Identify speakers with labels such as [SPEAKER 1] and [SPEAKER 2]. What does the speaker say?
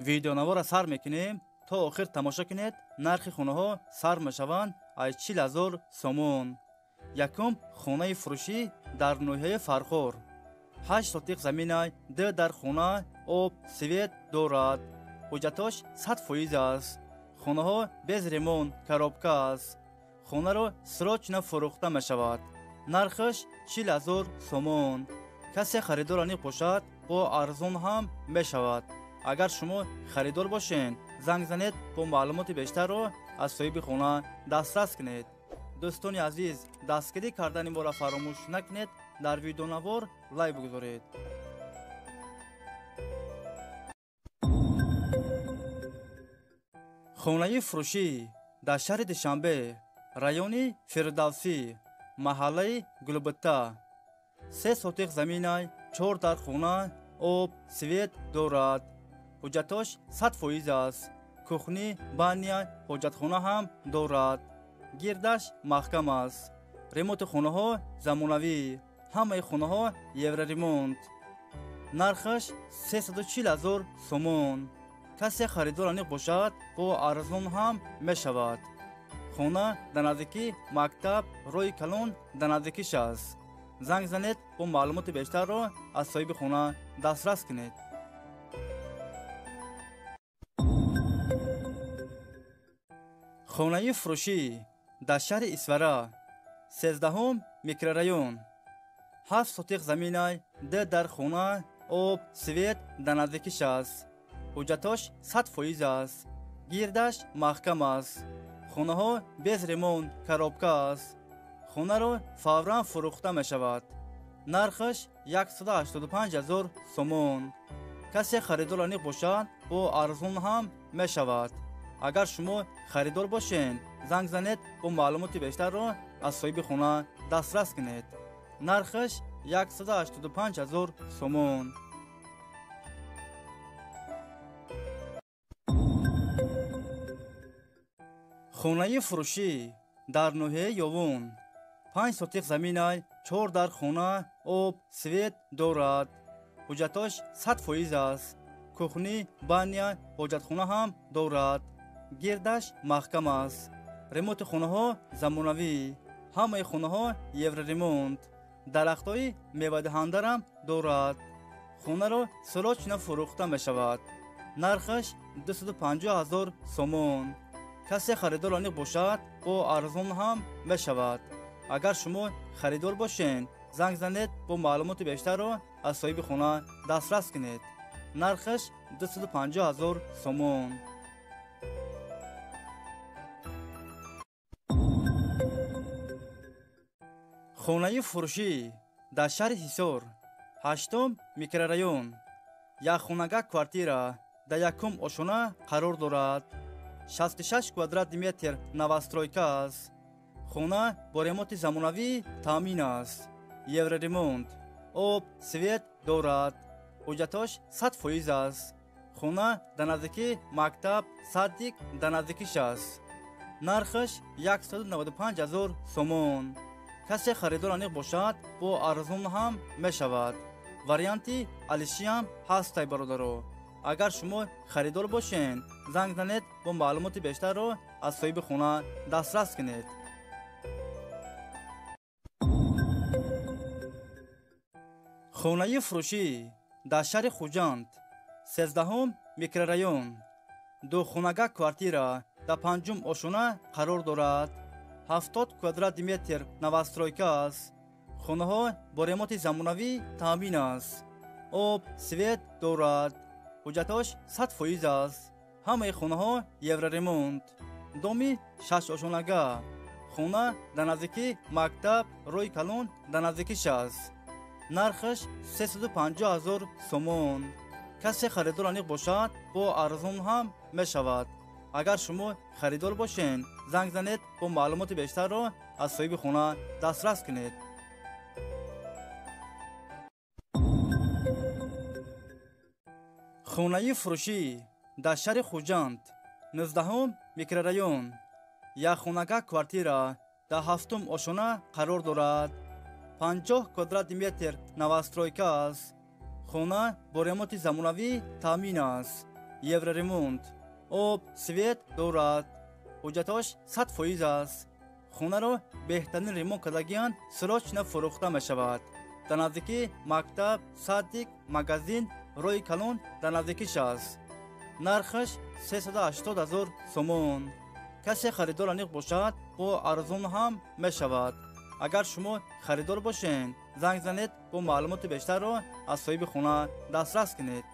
[SPEAKER 1] ویدیونوار سر میکنیم تا آخر تماشا کنید. نرخ خونه ها سر میشوند از 40,000 سومون. یکم خانه فروشی در نوحه فرخور. 8 سوتیق زمین ده در خانه آب سویت دارد. حجتاش 100% است. خانه ها bez ремонт коробка است. خانه را سراچ فروخته می شود. نرخش 40,000 سومون. کسی خریدار آنی باشد با ارزان هم می شود. اگر شما خریدار باشین زنگ زنید با معلومات بیشتر را از صاحب خانه دسترس کنید. دوستان عزیز، دستگیری کردن ما را فراموش نکنید. در ویدیو نوار لایک بگذارید. خانه فروشی در شهر دوشنبه، رایون فردوسی، محله گلبته. 3 سوتیق زمین 4 در خانه آب سویت دارد. حجتاش 100% است. کخنی بانیا حجتخانه هم دارد. گردش محکم است. ремонт خانه ها زمانوی. همه خانه ها یورو ремонт. نرخش 340,000 سومون. کسی خریدار آنی باشد با ارزان هم می شود. خانه در نزدیکی مکتب روی کلون در نزدیکیش است. زنگ زنید با معلومات بیشتر را از صاحب خانه دسترس کنید. خانه فروشی در شهر اسواره، 13 میکرورایون. 7 سوتیق زمین ده در خانه آب سویت در نزدیکیش است. حجتاش 100% است. گردش محکم است. خانه ها bez ремонт коробка است. خانه را فورا فروخته می شود. نرخش 185,000 سومون. کسی خریدار آنی باشد با ارزان هم می شود. اگر شما خریدار باشین زنگ زنید با معلومات بیشتر را از صاحب خانه دسترس کنید. نرخش 185,000 سومون. خانه فروشی در نوحه یوون. 5 سوتیق زمین 4 در خانه آب سویت دارد. حجتاش 100% است. کخنی بانیا حجتخانه هم دارد. گردش محکم است. ремонт خانه ها زمانوی. همه خانه ها یورو ремонт. درختای میوه دهنده هم دارد. خانه را سراچ فروخته می شود. نرخش 250,000 سومون. کسی خریدار آنی باشد با ارزان هم می شود. اگر شما خریدار باشین زنگ زنید با معلومات بیشتر را از صاحب خانه دسترس کنید. نرخش 250,000 سومون. خانه فروشی در شهر حصار، 8 میکرورایون. یک خانگاه کوارتیرا در یکم اشونه قرار دارد. 66 کвадрат метр новостройка است. خانه با ремонт زمانوی تامین است. یورو ремонт. آب سویت دارد. حجتاش 100% است. خانه در نزدیکی مکتب صدیق در نزدیکیش است. نرخش 195,000 سومون. کسی خریدار آنی باشد با ارزان هم می شود. وریانتی علیشی هم هست برادرو. اگر شما خریدار باشین زنگ زنید با معلومات بیشتر را از صاحب خانه دسترس کنید. خانه فروشی در شهر خوجند، 13 میکرورایون. 2 خانگاه کوارتیرا در 5 اشونه قرار دارد. 70 کвадрат метр новостройка است. خانه ها با ремонт زمانوی تامین است. آب سویت دارد. حجتاش 100% است. همه خانه ها یورو ремонт. دومی 6 اشونگاه. خانه در نزدیکی مکتب روی کلون در نزدیکیش است. نرخش 350,000 سومون. کسی خریدار آنی باشد با ارزان هم می شود. اگر شما خریدار باشین زنگ زنید با معلومات بیشتر را از صاحب خانه دسترس کنید. خانه فروشی در شهر خوجند، 19 میکرورایون. یک خانگاه کوارتیرا در 7 اشونه قرار دارد. 50 کвадрат метр новостройка است. خانه با ремонт زمانوی تامین است. евроремонт. об свет дорад. ҳуҷҷаташ 100% аст. хонаро беҳтарин ремонт кардагиан срочно фурӯхта мешавад. дар наздики мактаб, садик, магазин, роҳи калон дар наздикиш аст. нархаш 380 000 сомон. касе харидор аниқ бошад, бо арзон ҳам мешавад. агар шумо харидор бошед, занг занед, бо маълумоти бештарро аз соҳиби хона дастрас кунед.